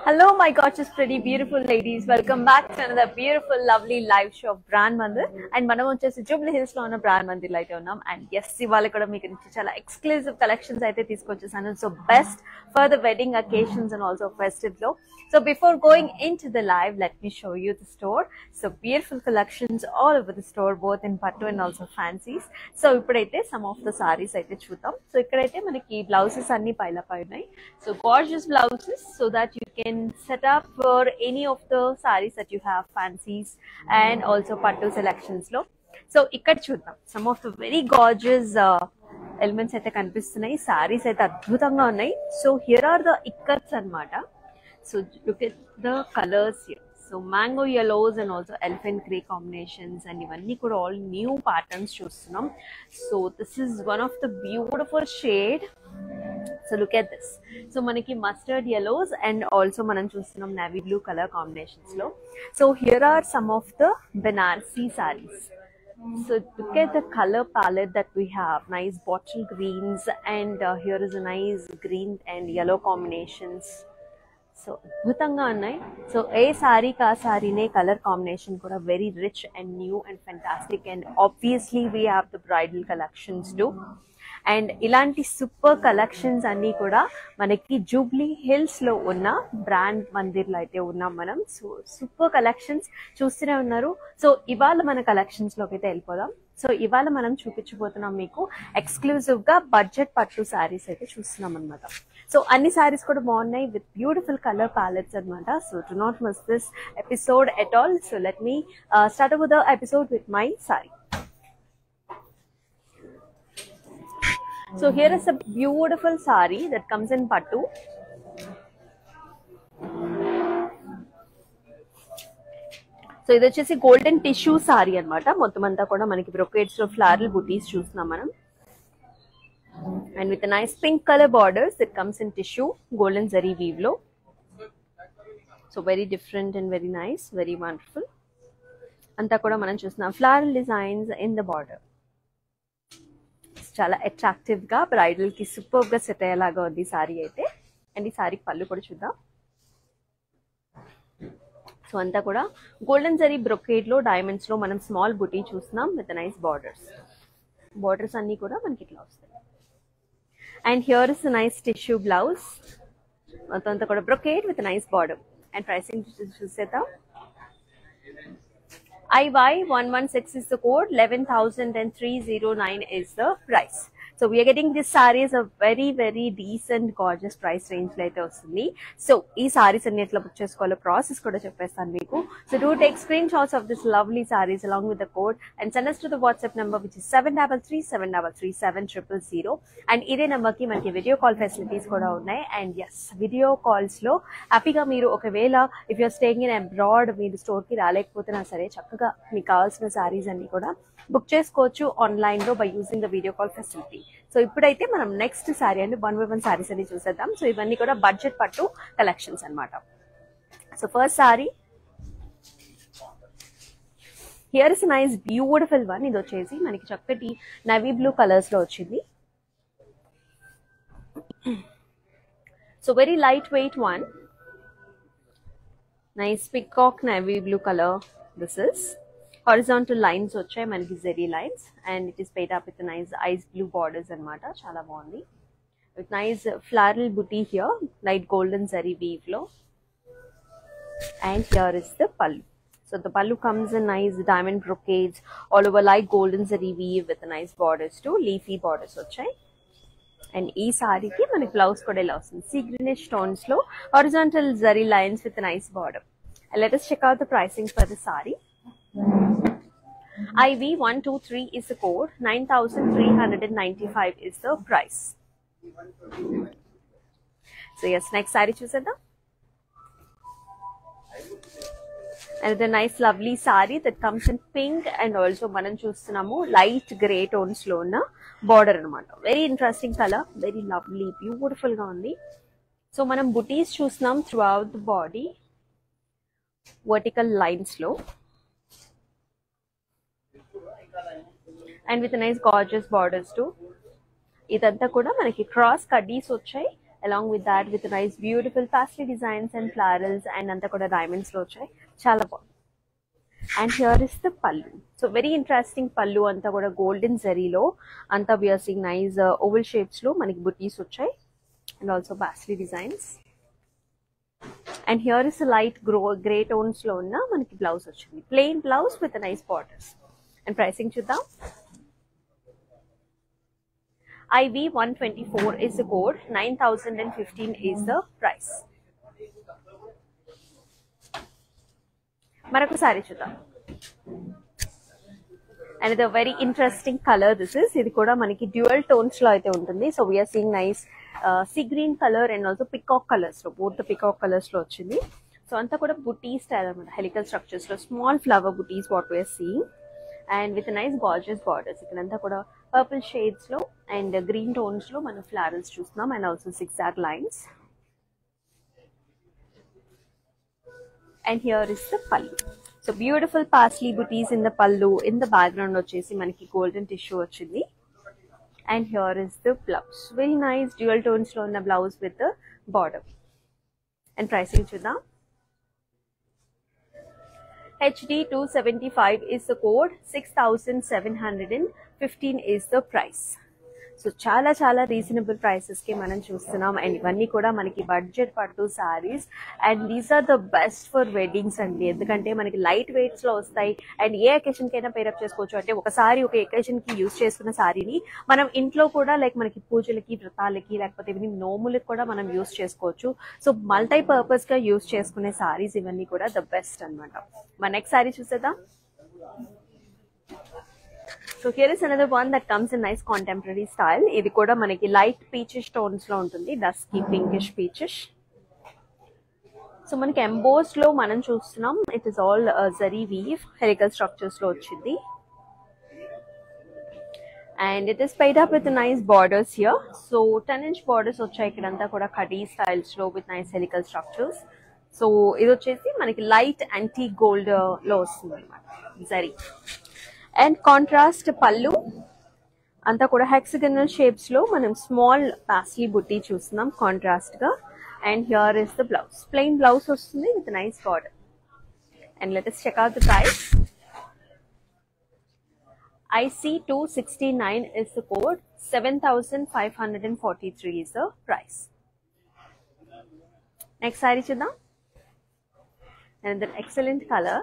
Hello, my gorgeous, pretty, beautiful ladies. Welcome back to another beautiful, lovely live show of Brand Mandir. And మనం వచ్చేసి Jubilee hills లో ఉన్న brand Mandir లో అయితే ఉన్నాం. అండ్ ఎస్, ఇవాళ కూడా మీకు నుంచి చాలా ఎక్స్క్లూజివ్ కలెక్షన్స్ అయితే తీసుకొచ్చేసాను. So best for the wedding occasions and also festive లో. So before going into the live, let me show you the store. So beautiful collections all over the store, both in pattu and also fancies. So ipudaithe some of the sarees aithe chudam. So ikkadaithe manaki blouses anni pile up ayunnai. So gorgeous blouses so that you can set up for any of the sarees that you have, fancies and also pattu selections lo. So ikkada chudam some of the very gorgeous elements aithe kanipistunnayi. Sarees aithe adbhutanga unnai. So here are the ikkats anamata. So look at the colors here. So mango yellows and also elephant grey combinations, and ivanni kuda all new patterns chustunam. So this is one of the beautiful shade. So look at this. So manaki mustard yellows and also manam chustunam navy blue color combinations lo. So here are some of the Banarsi sarees. So look at the color palette that we have. Nice bottle greens, and here is a nice green and yellow combinations. So adbhutanga unnai. So a saree ka saree ne color combination kuda very rich and new and fantastic, and obviously we have the bridal collections too. And ilanti super collections anni kuda manaki Jubilee Hills lo unna brand mandir lo aithe unnam manam. So super collections chustune unnaru. So ivala mana collections loki aithe elipodam. So ఇవాళ మనం చూపించబోతున్నాం మీకు exclusive గా budget పట్టు సారీస్ అయితే చూస్తున్నాం అనమాట. So అన్ని సారీస్ కూడా బాగున్నాయి విత్ బ్యూటిఫుల్ కలర్ ప్యాలెట్స్ అనమాట. So do not miss this episode at all. So let me start with the episode with my sorry. So here is a beautiful sorry that comes in పట్టు. So ఇది వచ్చేసి golden tissue sorry అనమాట. మొత్తం అంతా కూడా మనకి brocades లో floral butis చూస్తున్నాం మనం. And with nice pink colour borders it comes in tissue golden zari weave లో. So very different and very nice, very wonderful. అంతా కూడా మనం చూస్తున్నాం floral designs in the border. చాలా అట్రాక్టివ్ గా బ్రైడల్ కి సూపర్ గా సెట్ అయ్యేలాగా ఉంది ఈ సారీ అయితే. అండ్ ఈ సారీకి పళ్ళు కూడా చూద్దాం. సో అంతా కూడా గోల్డెన్ జరీ బ్రొకేడ్ లో డైమండ్స్ లో మనం స్మాల్ బుటీ చూస్తున్నాం విత్ నైస్ బార్డర్స్. బార్డర్స్ అన్ని కూడా మనకి ఇట్లా వస్తాయి. And here is nice tissue blouse. మొత్తం అంతా కూడా brocade with nice border. And pricing చూసేద్దాం. IY116 is the code, 11,309 is the price. So we are getting this saree is a very very decent gorgeous price range లో అయితే వస్తుంది. So ఈ sarees అన్ని ఎట్లా బుక్ చేసుకోవాలో ప్రాసెస్ కూడా చెప్పేస్తాను మీకు. So do take screenshots of this lovely sarees along with the code and send us to the WhatsApp number which is 7337337000. And ఇదే నెంబర్ కి మనకి వీడియో కాల్ ఫెసిలిటీస్ కూడా ఉన్నాయి. అండ్ ఎస్, వీడియో కాల్స్ లో హ్యాపీగా మీరు ఒకవేళ if you are staying in abroad, మీరు స్టోర్ కి రాలేకపోతున్నా సరే చక్కగా మీకు కావాల్సిన సారీస్ అన్ని కూడా బుక్ చేసుకోవచ్చు ఆన్లైన్ లో by using the video call facility. So ఇప్పుడైతే మనం నెక్స్ట్ సారీ అండి 1 by 1 సారీస్ అని చూసేద్దాం. సో ఇవన్నీ కూడా బడ్జెట్ పట్టు కలెక్షన్స్ అనమాట. So first sari, here is nice beautiful one. ఇది వచ్చేసి మనకి చక్కటి నవీ బ్లూ కలర్స్ లో వచ్చింది. So very light weight one. Nice peacock navy blue colour. This is horizontal lines వచ్చాయి మనకి zari lines, and it is paired up with nice ice blue borders అనమాట. చాలా బాగుంది with nice floral buti here, light golden zari weave లో. And here is the pallu. So the పల్లు comes in nice diamond brocades all over light golden zari weave with nice borders to leafy borders వచ్చాయి. And ఈ సారీకి మనకి blouse కూడా ఇలా వస్తుంది sea greenish tones లో horizontal zari lines with nice border. Let us check out the pricing for the saree. IV123 is the code, 9,395 is the price. So yes, next saree చూసేద్దాం. And the nice lovely saree that comes in pink and also మనం చూస్తున్నాము light grey tones లో ఉన్న border అనమాట. Very interesting colour, very lovely beautiful గా ఉంది. So మనం బుటీస్ చూస్తున్నాం throughout the body vertical lines లో. And with nice gorgeous borders too. ఇదంతా కూడా మనకి క్రాస్ కడ్డీస్ వచ్చాయి along with that with nice beautiful paisley designs and florals and anta kuda diamonds lo vachai chala bagundi. And here is the pallu. So very interesting pallu anta kuda golden zari lo anta we are seeing nice oval shapes lo maniki booties vachai and also paisley designs. And here is a light grey tones lo unna maniki blouse vachindi, plain blouse with a nice borders. And pricing chuddam. IV 124 is the code, 9015 is the price. Maraku saree chuddam. Another very interesting color this is. Idi kuda maniki dual tones lo aithe untundi. So we are seeing nice sea green color and also peacock colors lo, both the peacock colors lo vachindi. So anta kuda booty style anamata, helical structures lo small flower booties what we are seeing and with a nice gorgeous borders. Ikkadanta kuda purple shades lo and green tones lo mana florals chustunam and also zigzag lines. And here is the pallu. So beautiful paisley booties in the pallu. In the background vachesi manaki golden tissue vachindi. And here is the blouse. Very nice dual tones lo unna blouse with the border. And pricing chuddam. HD 275 is the code, 6715 is the price. So చాలా reasonable prices కి మనం చూస్తున్నాం and ఇవన్నీ కూడా మనకి budget పట్టు saris and these are the best for weddings అండి. ఎందుకంటే మనకి లైట్ వెయిట్స్ లో వస్తాయి అండ్ ఏ అకేషన్ కైనా పేరప్ చేసుకోవచ్చు. అంటే ఒకసారి ఒక అకేషన్ కి యూజ్ చేసుకున్న సారీని మనం ఇంట్లో కూడా లైక్ మనకి పూజలకి వ్రతాలకి లేకపోతే ఇవన్నీ నోములకి కూడా మనం యూజ్ చేసుకోవచ్చు. సో మల్టీ పర్పస్ గా యూజ్ చేసుకునే సారీస్ ఇవన్నీ కూడా ద బెస్ట్ అన్నమాట. మన నెక్స్ట్ సారీ చూసేద్దాం. So here is another one that comes in nice contemporary style. Idi kuda manaki light peachish tones lo untundi, dusky pinkish peachish. So manaki embossed lo manam chustunam. It is all zari weave, helical structures lo ochindi. And it is paid up with the nice borders here. So 10-inch borders vachai ikkadanta kuda khadi styles lo with nice helical structures. So idu vachesi manaki light antique gold lo ostundi annamata, zari. And contrast pallu anta kuda hexagonal shapes lo manam small paisley booty chustunam contrast ga. And here is the blouse, plain blouse vastundi with a nice border. And let us check out the price. IC 269 is the code, 7543 is the price. Next saree chuddam. Another excellent color.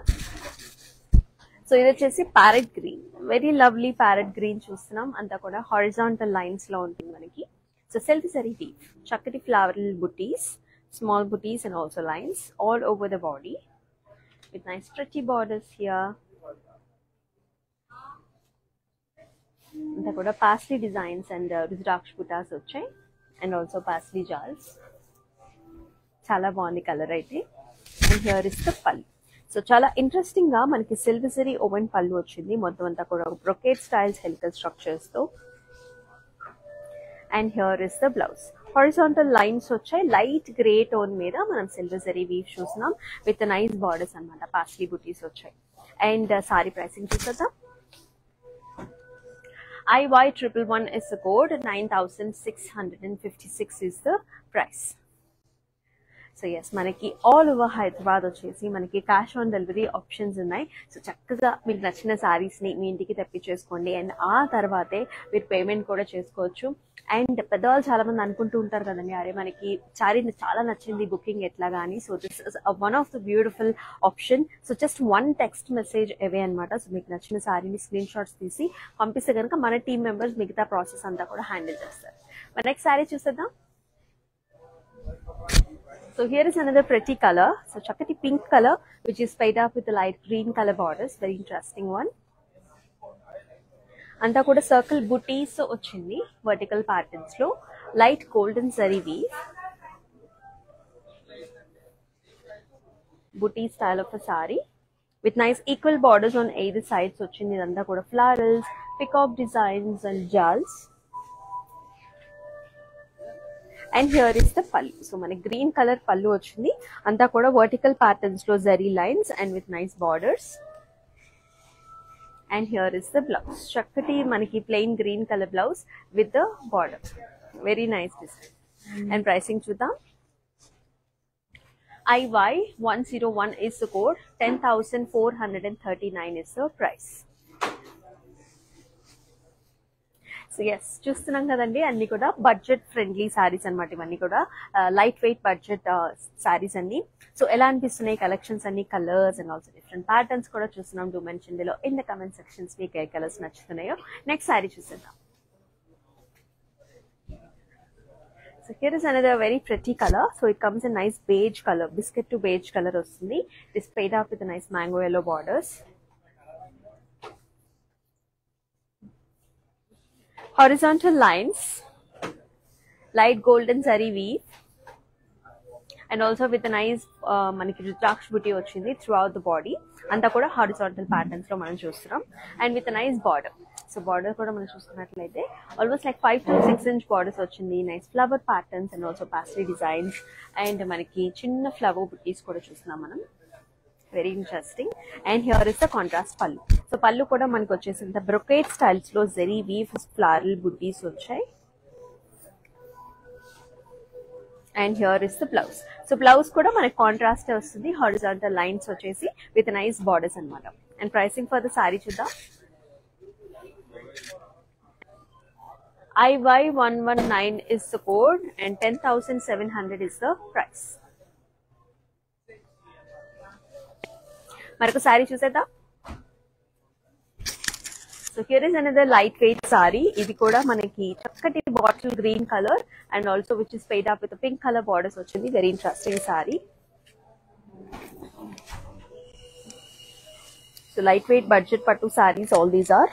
So ఇది వచ్చేసి parrot green, very lovely parrot green చూస్తున్నాం. అంతా కూడా horizontal lines లో ఉంటుంది మనకి. So self zari weave, చక్కటి floral butis, small butis and also lines all over the body with nice stretchy borders here. అంతా కూడా paisley designs and rudraksha butas వచ్చాయి అండ్ ఆల్సో పాస్లీ జాల్స్. చాలా బాగుంది కలర్ అయితే. And here is the pallu. So చాలా ఇంట్రెస్టింగ్ గా మనకి సిల్వర్ జరీ ఓవెన్ పళ్ళు వచ్చింది, మొత్తం అంతా కూడా బ్రొకేట్ స్టైల్స్ హెలికల్ స్ట్రక్చర్స్ తో. And here is the blouse, horizontal lines వచ్చాయి, లైట్ గ్రే టోన్ మీద మనం సిల్వర్ జరీ వీవ్ చూస్తున్నాం విత్ నైస్ బార్డర్స్ అన్నమాట, పాస్లీ బుటీస్ వచ్చాయి. అండ్ సారీ ప్రైసింగ్ చూసేద్దాం. IY 111 is the code, 9656 is the price. So yes మనకి all over Hyderabad వచ్చేసి మనకి క్యాష్ ఆన్ డెలివరీ ఆప్షన్స్ ఉన్నాయి. సో చక్కగా మీకు నచ్చిన శారీస్ని మీ ఇంటికి తెప్పించేసుకోండి అండ్ ఆ తర్వాతే మీరు పేమెంట్ కూడా చేసుకోవచ్చు. అండ్ పెద్దవాళ్ళు చాలా మంది అనుకుంటూ ఉంటారు కదండి, అరే మనకి శారీ చాలా నచ్చింది బుకింగ్ ఎట్లా కానీ. So this is one of the beautiful option. So just one text message అవే అనమాట. సో మీకు నచ్చిన శారీని స్క్రీన్ షాట్స్ తీసి పంపిస్తే కనుక మన టీమ్ మెంబర్స్ మిగతా ప్రాసెస్ అంతా కూడా హ్యాండిల్ చేస్తారు. మన నెక్స్ట్ శారీ చూసేద్దాం. So here is another pretty color. So chakati pink color which is paid up with the light green color borders. Very interesting one. Anta kuda circle booties ochindi vertical patterns lo, light golden zari weave, booty style of a saree with nice equal borders on either sides ochindi. Anta kuda florals, peacock designs and jals. And here is the pallu. So మన green colour pallu వచ్చింది, అంతా కూడా vertical patterns లో zari lines and with nice borders. And here is the blouse, చక్కటి మనకి plain green colour blouse with the border, very nice design. And pricing చూద్దాం. IY101 is the code. 10,439 is the price. So yes చూస్తున్నాం కదండి, అన్ని కూడా budget friendly saris అనమాట. ఇవన్నీ కూడా లైట్ వెయిట్ బడ్జెట్ శారీస్ అన్ని. సో ఎలా అనిపిస్తున్నాయి కలెక్షన్స్ అన్ని, colours and also different patterns కూడా చూస్తున్నాం. Do mention below in the comment sections మీకు ఏ కలర్స్ నచ్చుతున్నాయో. నెక్స్ట్ శారీ చూసేద్దాం. So here is another very pretty color. So it comes in nice beige color, biscuit to beige color వస్తుంది. It is paid up with a nice mango yellow borders. Horizontal lines, light golden zari weave, and also with a nice మనకి రుద్రాక్ష బుటీ వచ్చింది throughout the body. అంతా కూడా horizontal patterns లో మనం చూస్తున్నాం. And with nice border. So border కూడా మనం చూసుకున్నట్లయితే almost like 5 to 6 inch borders వచ్చింది. Nice flower patterns and also pastel designs and మనకి చిన్న ఫ్లవర్ బుట్టీస్ కూడా చూస్తున్నాం మనం. Very interesting. And here is the contrast pallu. So pallu కూడా మనకి వచ్చేసింది బ్రొకేట్ స్టైల్స్ లో జెరీ వీవ్ ఫ్లారల్ బుట్టీస్ వచ్చాయి. And here is the blouse. So blouse కూడా మనకి కాంట్రాస్ట్ వస్తుంది, హారిజాంటల్ లైన్స్ వచ్చేసి విత్ నైస్ బార్డర్స్ అనమాట. And pricing for the sorry చూద్దాం. IY119 is the code and 10,700 is the price. మరొక సారీ చూసేద్దాం. So here is another light weight sari. ఇది కూడా మనకి చక్కటి bottle green colour and also which is paired up with pink colour borders వచ్చింది. Very interesting sari. So light weight budget pattu sarees, all these are.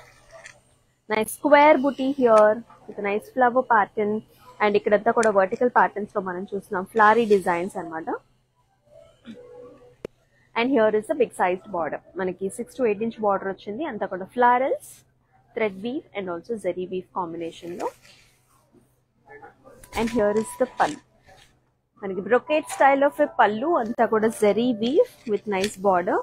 Nice square booty here with a nice flower pattern. And ikkadantha kuda vertical patterns lo manam chustunam flowery designs anamata. And here is the big sized border. Manaki 6 to 8 inch border ochindi. Anta kuda florals, thread weave and also zari weave combination lo. And here is the pallu. Manaki brocade style of a pallu. Anta kuda zari weave with nice border.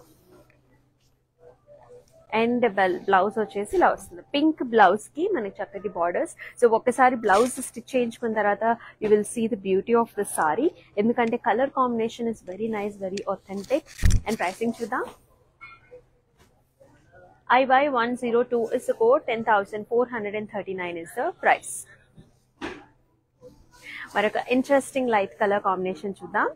And blouse వచ్చేసి ఇలా వస్తుంది. Pink blouse కి మనకి చక్కటి borders. So ఒక్కసారి blouse stitch చేయించుకున్న తర్వాత you will see the beauty of the sari. ఎందుకంటే colour combination is very nice, very authentic. And pricing చూద్దాం. IY102 is the code. 10,439 is the price. మరొక ఇంట్రెస్టింగ్ లైట్ కలర్ కాంబినేషన్ చూద్దాం.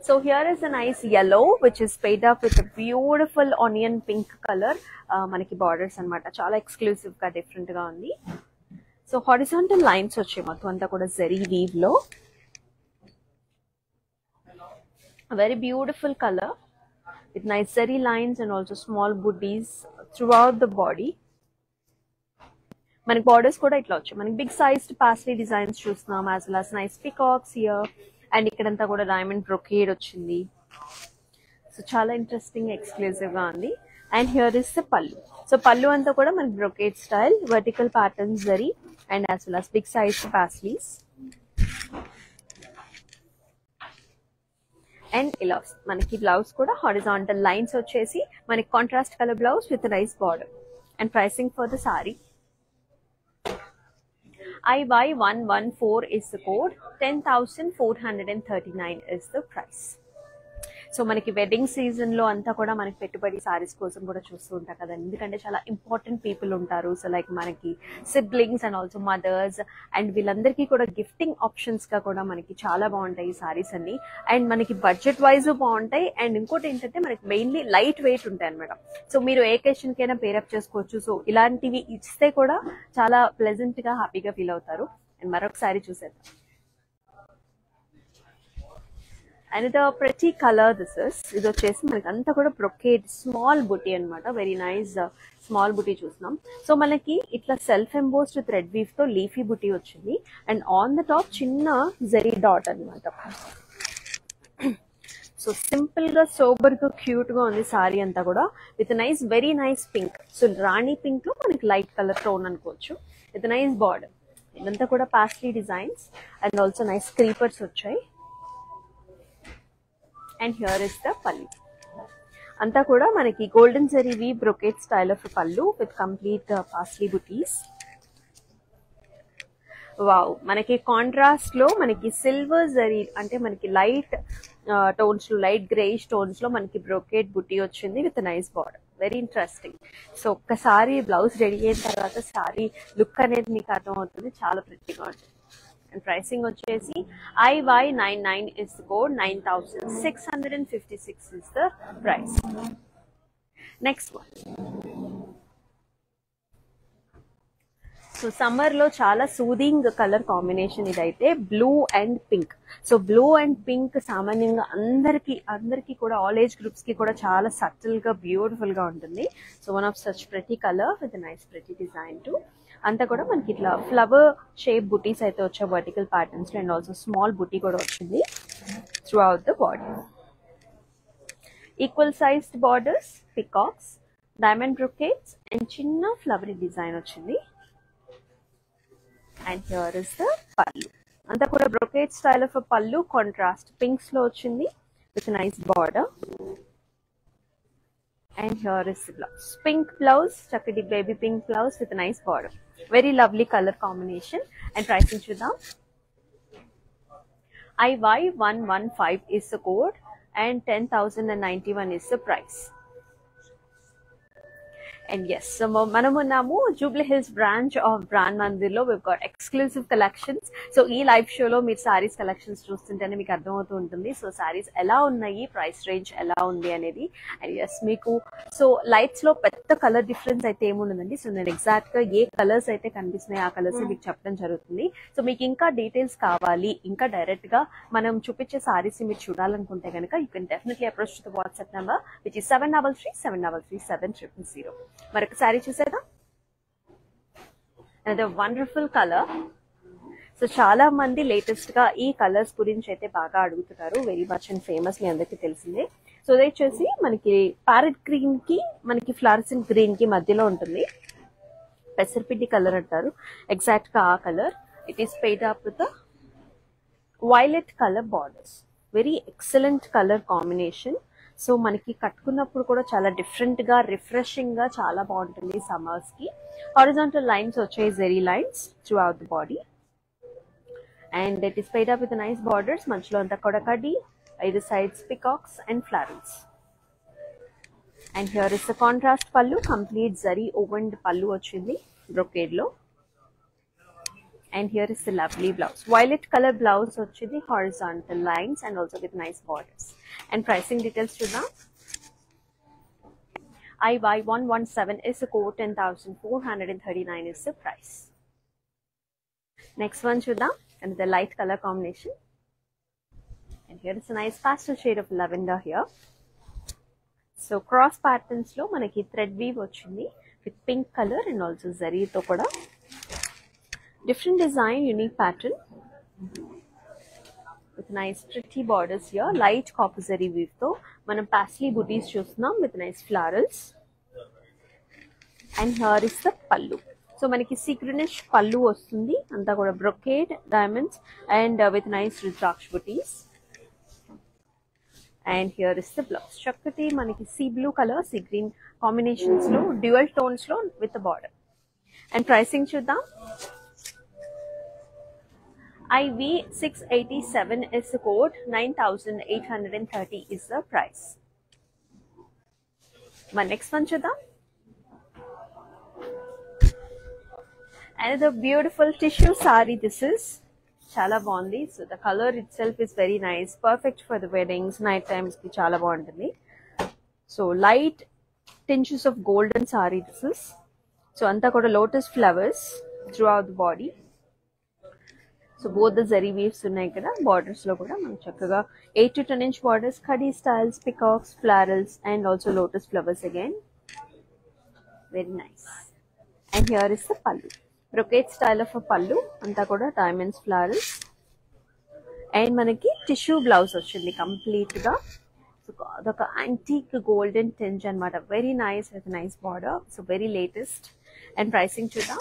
So here is a nice yellow which is paid up with a beautiful onion pink color. Manaki borders anamata chaala exclusive ga different ga undi. So horizontal lines vache mattu anta kuda zari weave lo. A very beautiful color with nice zari lines and also small booties throughout the body. Manaki borders kuda itla vache. Manaki big sized paisley designs chustunam as well as nice peacocks here. And ఇక్కడంతా కూడా diamond brocade వచ్చింది. So చాలా interesting exclusive గా ఉంది. And here is the pallu. So pallu అంతా కూడా మనకి brocade style vertical patterns zari and as well as big size paisleys. And ఇలా మనకి బ్లౌజ్ కూడా హారిజాంటల్ లైన్స్ వచ్చేసి మనకి contrast colour blouse with nice border. And pricing for the sari. IY114 is the code. 10,439 is the price. So మనకి wedding season లో అంతా కూడా మనకి పెట్టుబడి సారీస్ కోసం కూడా చూస్తూ ఉంటాం కదా, ఎందుకంటే చాలా ఇంపార్టెంట్ పీపుల్ ఉంటారు. సో లైక్ మనకి siblings and also mothers and వీళ్ళందరికీ కూడా గిఫ్టింగ్ ఆప్షన్స్ గా కూడా మనకి చాలా బాగుంటాయి ఈ సారీస్ అన్ని. అండ్ మనకి బడ్జెట్ వైజ్ బాగుంటాయి. అండ్ ఇంకోటి ఏంటంటే మనకి మెయిన్లీ లైట్ వెయిట్ ఉంటాయి అనమాట. సో మీరు ఏ ఒకేషన్ కైనా పేరప్ చేసుకోవచ్చు. సో ఇలాంటివి ఇస్తే కూడా చాలా ప్లెజెంట్ గా హ్యాపీగా ఫీల్ అవుతారు. అండ్ మరొకసారి చూసేద్దాం. Another pretty color this is. ఇది వచ్చేసి మనకి అంతా కూడా బ్రొకేడ్ స్మాల్ బుటీ అనమాట. వెరీ నైస్ స్మాల్ బుటీ చూస్తున్నాం. సో మనకి ఇట్లా సెల్ఫ్ ఎంబోస్డ్ థ్రెడ్ వీవ్ తో లీఫీ బుటీ వచ్చింది. అండ్ ఆన్ ద టాప్ చిన్న జరీ డాట్ అనమాట. సో సింపుల్ గా సోబర్ గా క్యూట్ గా ఉంది సారీ అంతా కూడా with nice very nice pink. So Rani pink లో మనకి లైట్ కలర్ టోన్ అనుకోవచ్చు విత్ నైస్ బార్డర్. ఇదంతా కూడా paisley designs and also nice creepers వచ్చాయి. And here is the pallu. Anta kuda manaki golden zari weave brocade style of pallu with complete parsley booties. Wow, మనకి contrast లో మనకి silver zari అంటే మనకి light tones లో, light greyish tones లో మనకి brocade బుట్టి వచ్చింది with nice border. Very interesting. So ఒక్కసారి బ్లౌజ్ రెడీ అయిన తర్వాత సారీ లుక్ అనేది మీకు అర్థం అవుతుంది, చాలా ప్రిట్టిగా ఉంటుంది. అండ్ ప్రైసింగ్ వచ్చేసి IY99 is the code, 9656 is the price. Next one. So summer లో చాలా సూదింగ్ కలర్ కాంబినేషన్ ఇదైతే, blue and pink. So blue and pink సామాన్యంగా అందరికి కూడా ఆల్ ఏజ్ గ్రూప్స్ కి కూడా చాలా సటిల్ గా బ్యూటిఫుల్ గా ఉంటుంది. So one of such pretty colour with nice pretty design to. అంతా కూడా మనకి ఇట్లా ఫ్లవర్ షేప్ బుటీస్ అయితే వచ్చాయి వర్టికల్ ప్యాటర్న్స్ లో, అండ్ ఆల్సో స్మాల్ బుటీ కూడా వచ్చింది through out the body. Equal sized borders, peacocks, diamond brocades and చిన్న ఫ్లవరీ డిజైన్ వచ్చింది. And here is the pallu. Anta kuda brocade style of a pallu, contrast pinks lo ochindi with a nice border. And here is the blouse. Pink blouse, chakadi baby pink blouse with a nice border. Very lovely color combination. And pricing chudam. IY115 is the code and 10,091 is the price. And yes, so manamunamu Jubilee Hills branch of Brand Mandir lo we've got exclusive collections. So ee live show lo meer sarees collections చూస్తుంటేనే మీకు అర్థం అవుతూ ఉంటుంది. So sarees ఎలా ఉన్నాయి, price range ఎలా ఉంది అనేది. అండ్ yes, మీకు సో లైట్స్ లో పెద్ద కలర్ డిఫరెన్స్ అయితే ఏముండదండి. సో నేను ఎగ్జాక్ట్ గా ఏ కలర్స్ అయితే కనిపిస్తున్నాయి ఆ కలర్స్ మీకు చెప్పడం జరుగుతుంది. సో మీకు ఇంకా డీటెయిల్స్ కావాలి, ఇంకా డైరెక్ట్ గా మనం చూపించే సారీస్ మీరు చూడాలనుకుంటే కనుక you can definitely approach to the WhatsApp number which is 7337337000. మరొక సారీ చూసేదా, అనదర్ వండర్ఫుల్ కలర్. సో చాలా మంది లేటెస్ట్ గా ఈ కలర్స్ గురించి అయితే బాగా అడుగుతున్నారు, వెరీ మచ్ అండ్ ఫేమస్, మీ అందరికీ తెలిసిందే. సో ఇది వచ్చేసి మనకి ప్యారెట్ గ్రీన్ కి మనకి ఫ్లారెసెంట్ గ్రీన్ కి మధ్యలో ఉంటుంది, పెసరపిడ్డి కలర్ అంటారు ఎగ్జాక్ట్ గా ఆ colour. It is paired up with violet colour borders, very excellent colour combination. So మనకి కట్టుకున్నప్పుడు కూడా చాలా డిఫరెంట్ గా, రిఫ్రెషింగ్ గా చాలా బాగుంటుంది సమ్మర్స్ కి. హారిజాంటల్ లైన్స్ వచ్చాయి, zari lines throughout the body. And it is paired up with nice borders, మధ్యలో అంతా కూడా కడ్డీ, either sides peacocks and florals. And here is the contrast pallu, complete zari opened pallu ochindi brocade lo. And here is the lovely blouse, violet color blouse ochindi, horizontal lines and also with nice borders. And pricing details chudam. IY117 is the code, 10,439 is the price. Next one chudam, another light color combination. And here is a nice pastel shade of lavender here. So cross patterns lo manaki thread weave ochindi with pink color and also zari to kuda different design, unique pattern with nice pretty borders here. Light copper zari weave to manam paisley booties chustunam with nice florals. And here is the pallu. So manaki sea greenish pallu vastundi, anta kuda brocade diamonds and with nice rudraksh booties. And here is the blouse, chakati manaki sea blue color, sea green combinations lo, dual tones lo with the border. And pricing chudam. IV687 is the code, 9,830 is the price. My next one chudam. Another beautiful tissue sari this is. Chala బాగుంది. So the colour itself is very nice, perfect for the weddings, night times కి చాలా బాగుంటుంది. So light tinges of golden sari this is. So అంతా కూడా lotus flowers throughout the body. So both the zari weaves ఉన్నాయి ఇక్కడ. Borders లో కూడా మనం చక్కగా 8 to 10 inch borders, khadi styles, peacocks, florals and also lotus flowers again. Very nice. And here is the పల్లు, brocade style of a pallu, anta kuda diamonds, florals. And manaki tissue blouse ochindi complete ga. So adoka antique golden tinge anamata, very nice with a nice border. So very latest. And pricing chudam.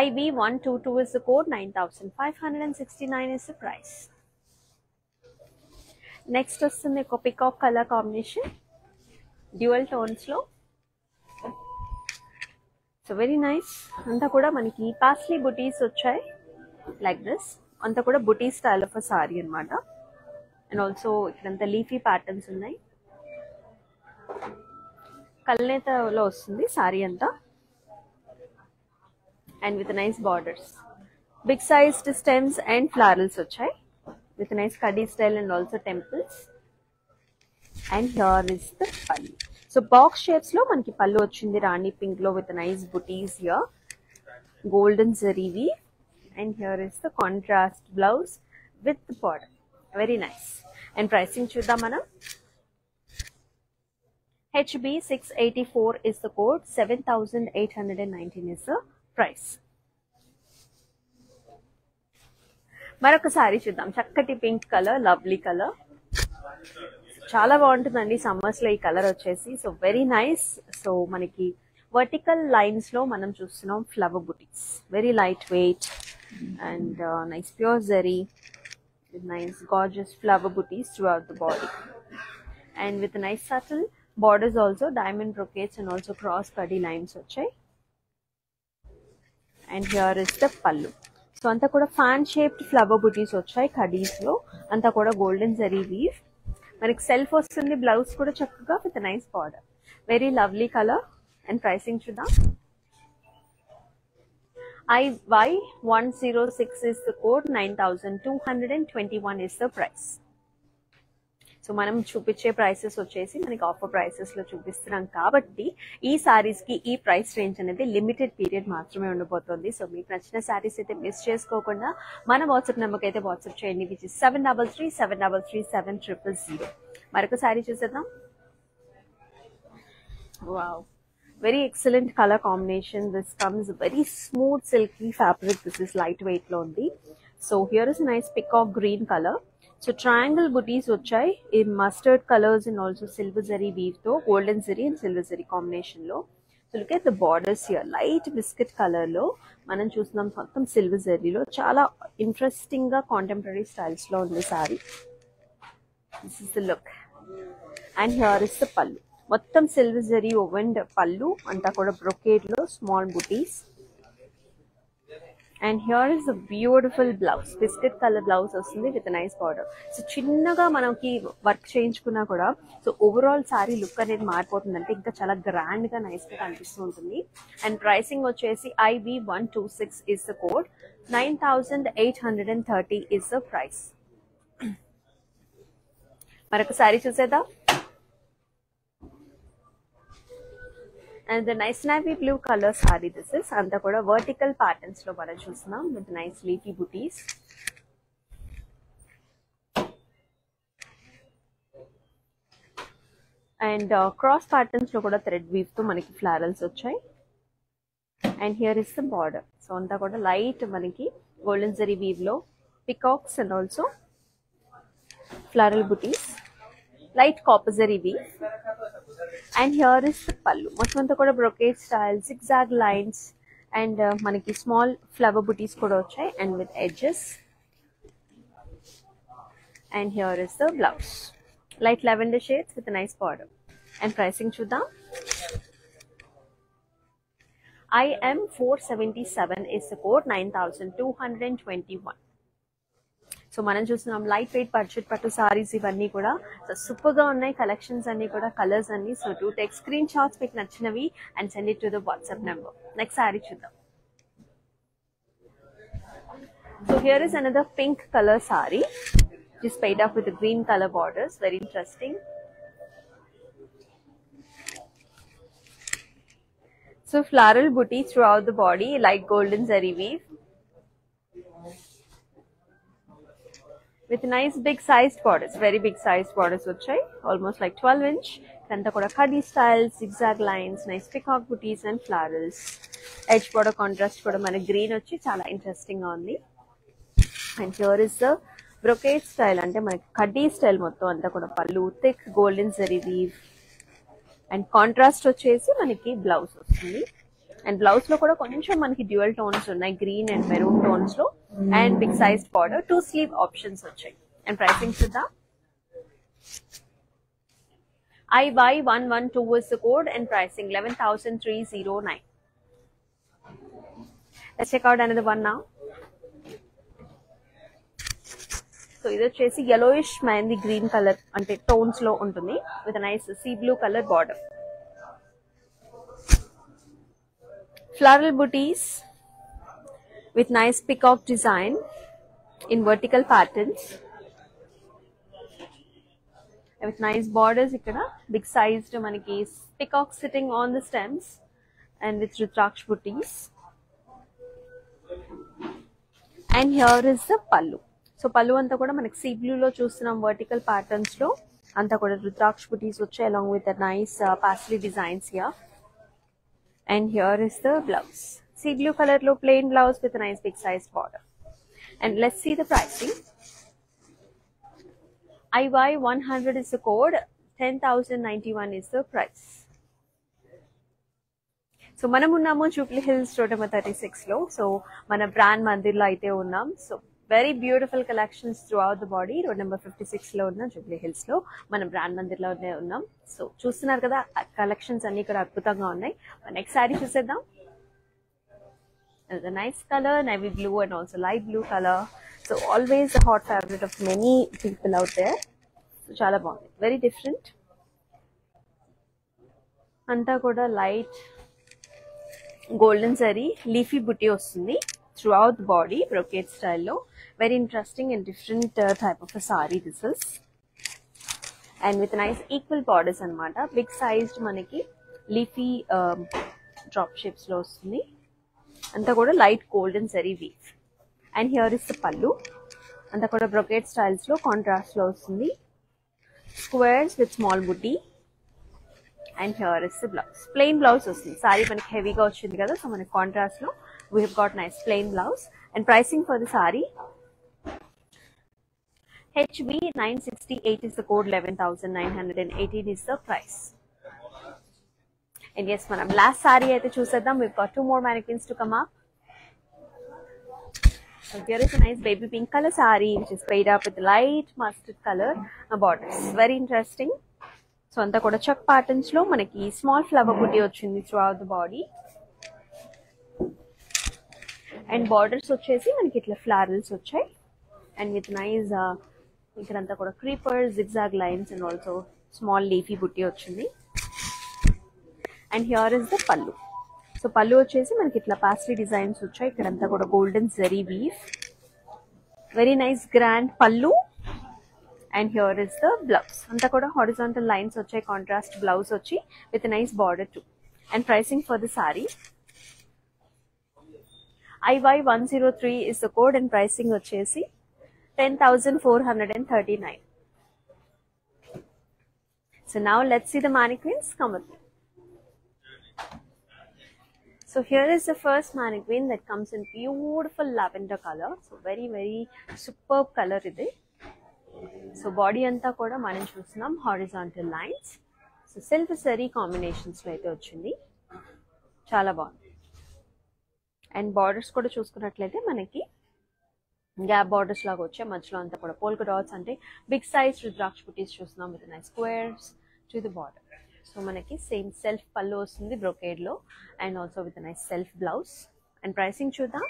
IB122 is the code, 9,569 is the price. Next vastundi oka peacock color combination, dual tones lo. So very nice. అంతా కూడా మనకి paisley బుటీస్ వచ్చాయి like this. అంతా కూడా buti style of sari అనమాట. And also ఇక్కడంతా leafy patterns ఉన్నాయి. కల్నేతలో వస్తుంది సారీ అంతా. And with nice borders, big sized stems and florals వచ్చాయి with nice kadhi style and also temples. And here is the pallu. So box shapes lo manki pallu ochindi rani pink lo with nice booties here, golden zari weave. And here is the contrast blouse with the border. Very nice. And pricing chuddam manam. HB 684 is the code, 7819 is the price. మరొక sorry చూద్దాం. చక్కటి pink colour, lovely colour, చాలా బాగుంటుందండి summers లో ఈ colour వచ్చేసి. So very nice. So మనకి vertical lines లో మనం చూస్తున్నాం flower buttis, very light wait and nice pure zari with nice gorgeous flower booties throughout the body, and with nice subtle borders also, diamond brocades and also cross kadhi lines వచ్చాయి. And here is the pallu. So అంతా కూడా fan shaped flower బుటీస్ వచ్చాయి కడీస్ లో. అంతా కూడా golden zari weave. మనకి self వస్తుంది, blouse కూడా చక్కగా with nice border. Very lovely colour. And pricing చూద్దాం. IY106 is the code, 9221 is the price. So మనం చూపించే ప్రైసెస్ వచ్చేసి మనకి ఆఫర్ ప్రైసెస్ లో చూపిస్తున్నాం కాబట్టి ఈ సారీస్ కి ఈ ప్రైస్ రేంజ్ అనేది లిమిటెడ్ పీరియడ్ మాత్రమే ఉండబోతుంది. సో మీకు నచ్చిన సారీస్ అయితే మిస్ చేసుకోకుండా మన వాట్సాప్ నెంబర్కి అయితే వాట్సాప్ చేయండి, విచ్ ఇస్ 7337337000. మరొక సారీ చూసేద్దాం. Wow, very excellent color combination. This comes very smooth silky fabric. This is lightweight lo undi. So here is a nice peacock green color. So triangle booties vachai in mustard colors and also silver zari weave tho, golden zari and silver zari combination lo. So look at the borders here, light biscuit color lo manam chustunam mottham silver zari lo. Chala interesting ga contemporary styles lo undi saree. This is the look. And here is the pallu. మొత్తం silver zari oven పళ్ళు, అంతా కూడా brocade లో small butis. And here is a beautiful blouse, biscuit colour blouse వస్తుంది with nice border. So చిన్నగా మనకి work చేయించుకున్నా కూడా సో ఓవరాల్ సారీ లుక్ అనేది మారిపోతుంది, అంటే ఇంకా చాలా గ్రాండ్ గా నైస్ గా కనిపిస్తూ ఉంటుంది. అండ్ ప్రైసింగ్ వచ్చేసి IB126 is the code, 9830 is the price. మరొక సారీ చూసేద్దాం. And the nice navy blue color saree this is. Anta kuda vertical patterns lo మనం చూస్తున్నాం with nice leafy booties. And cross patterns lo kuda thread weave తో మనకి florals వచ్చాయి. And here is the border. So anta kuda light మనకి golden zari weave లో peacocks and also floral booties, light copper zari weave. And here is the pallu. మొత్తం అంతా కూడా brocade style, zigzag lines and మనకి small flower booties కూడా వచ్చాయి and with edges. And here is the blouse, light lavender shades with a nice border. And pricing చూద్దాం. IM477 is the code, 9221. So మనం చూస్తున్నాం light weight budget పట్టు సారీస్ ఇవన్నీ కూడా super గా ఉన్నాయి, కలెక్షన్స్ అన్ని కూడా, కలర్స్ అన్ని. So to take screenshots మీకు నచ్చినవి and send it to the WhatsApp number. Next sari చూద్దాం. So here is another pink colour sari, just paid up with the green color borders, very interesting. So floral booty throughout the body, like golden zari weave with nice big sized borders, very big sized borders vachai, almost like 12 inch. Kanta kuda khadi style, zigzag lines, nice peacock booties and florals. Edge border contrast kuda mana green vachi chala interesting ga undi. And here is the brocade style, ante manaki khadi style mottham anta kuda pallu, thick golden zari weave and contrast vachesi manaki blouse vastundi. And blouse lo kuda koncham manaki dual tones unnai, green and maroon tones lo, and big sized border, 2 sleeve options vachai. And pricing chuddam. IY112 is the code and pricing 11,309. Let's check out another one now. So ఇది వచ్చేసి yellowish mehndi green colour అంటే tones లో ఉంటుంది with a nice sea blue color border. Floral booties with nice peacock design in vertical patterns. With nice borders ikkada big sized manaki peacock sitting on the stems and with rudraksh booties. And here is the pallu. So pallu anta kuda manaki sea blue lo chustunam vertical patterns lo anta kuda rudraksh booties vachai along with a nice paisley designs here. And here is the blouse. Sea blue color lo plain blouse with a nice big sized border. And let's see the pricing. IY 100 is the code, 10,091 is the price. So manam unnamo Jubilee Hills Road number 36 lo. So mana brand mandir lo aithe unnam. So very beautiful collections throughout the body. Road number 56 lo unna Jubilee Hills lo mana brand mandir lo unnam. So చూస్తున్నారు కదా collections అన్ని ఇక్కడ అద్భుతంగా ఉన్నాయి. Next sorry చూసేద్దాం. The nice color, navy blue and also light blue color. So always a hot favorite of many people out there. So chala bagundi, very different. Anta kuda light golden zari leafy booty ostundi throughout the body, brocade style lo. Very interesting and different type of a saree this is. And with nice equal borders anamata, big sized manaki leafy drop shapes lo ostundi. Anta kuda light golden zari weave. And here is the pallu. Anta kuda brocade styles lo contrast lo ostundi. Squares with small booty. And here is the blouse. Plain blouse ostundi. Saree manaki heavy ga ochindi kada, so manaki contrast lo we have got nice plain blouse. And pricing for the saree, HB 968 is the code, 11,918 is the price. And yes, manam last saree aithe chuseddam. We've got two more mannequins to come up. So here is a nice baby pink color saree which is paired up with light mustard color borders. Very interesting. So anta kuda chuck patterns lo manaki small flower booty ochindi throughout the body. And borders వచ్చేసి మనకి ఇట్లా florals వచ్చాయి. And with nice ఇక్కడంతా కూడా creepers, zigzag lines and also small leafy booty వచ్చింది. And here is the pallu. So pallu వచ్చేసి మనకి ఇట్లా paisley designs వచ్చాయి. ఇక్కడంతా కూడా golden zari weave. Very nice grand pallu. And here is the blouse. అంతా కూడా horizontal lines వచ్చాయి, contrast blouse వచ్చి with a nice border too. And pricing for the saree, IY 103 is the code and pricing వచ్చేసి 10,439. So now let's see the mannequins. Come with me. So here is the first mannequin that comes in beautiful lavender color. So very superb color ఇది. So body అంతా కూడా మనం చూస్తున్నాం horizontal lines. So silk saree combinations లో అయితే వచ్చింది. చాలా బాగుంది. అండ్ బార్డర్స్ కూడా చూసుకున్నట్లయితే మనకి గ్యాప్ బార్డర్స్ లాగా వచ్చాయి. మధ్యలో అంతా కూడా పోల్కా డాట్స్ అంటే బిగ్ సైజ్ రుద్రాక్ష బుటీస్ చూస్తున్నాం with nice squares to the border. So మనకి సేమ్ సెల్ఫ్ పళ్ళు వస్తుంది బ్రొకేడ్ లో and also with nice self blouse. And pricing చూద్దాం.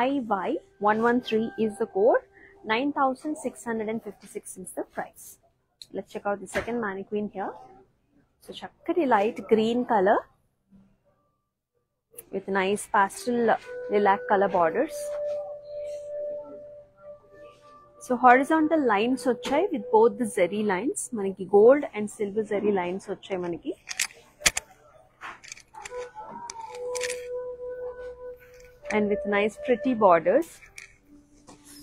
IY 113 is the code, 9,656 is the price. Let's check out the second mannequin here. So chakkati light green color with nice pastel lilac color borders. So horizontal lines వచ్చాయి with both the zari lines. మనకి gold and silver zari lines వచ్చాయి మనకి. And with nice pretty borders.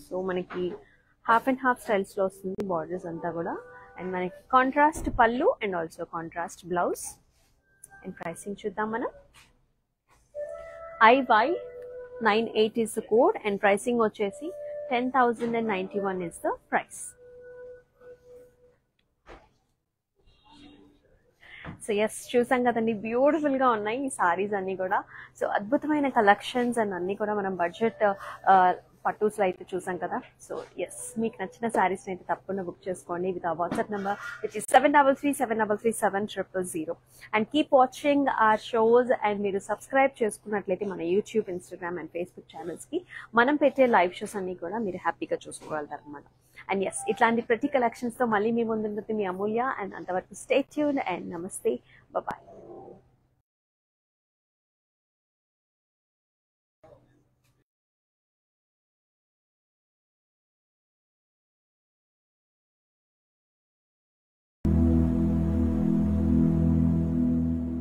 So మనకి half and half styles లో వస్తుంది borders అంతా కూడా. And మనకి contrast pallu and also contrast blouse. And pricing చూద్దాం మనం. IY 98 is the code and pricing వచ్చేసి 10,091 is the price. So yes చూసాం కదండి, బ్యూటిఫుల్ గా ఉన్నాయి ఈ సారీస్ అన్ని కూడా. సో అద్భుతమైన కలెక్షన్స్ అండ్ అన్ని కూడా మనం బడ్జెట్ పట్టూస్ లో అయితే చూసాం కదా. సో ఎస్, మీకు నచ్చిన శారీస్ అయితే తప్పకుండా బుక్ చేసుకోండి with a WhatsApp number which is 7337337000. And keep watching our shows. And మీరు సబ్స్క్రైబ్ చేసుకున్నట్లయితే మన YouTube, Instagram and Facebook channels కి మనం పెట్టే లైవ్ షోస్ అన్ని కూడా మీరు హ్యాపీగా చూసుకోగలుగుతారు అనమాట. అండ్ ఎస్, ఇట్లాంటి ప్రతి కలెక్షన్స్ తో మళ్ళీ మీ ముందుంటుంది మీ అమూల్య. అండ్ అంతవరకు స్టే ట్యూన్ అండ్ నమస్తే, bye.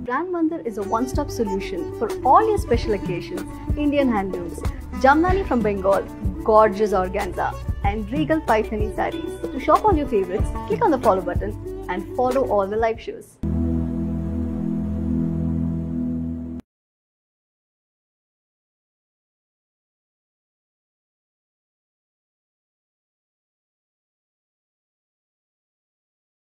Brand Mandir is a one-stop solution for all your special occasions. Indian handlooms, Jamnani from Bengal, gorgeous organza, and regal Paithani sarees. To shop all your favorites, click on the follow button and follow all the live shows.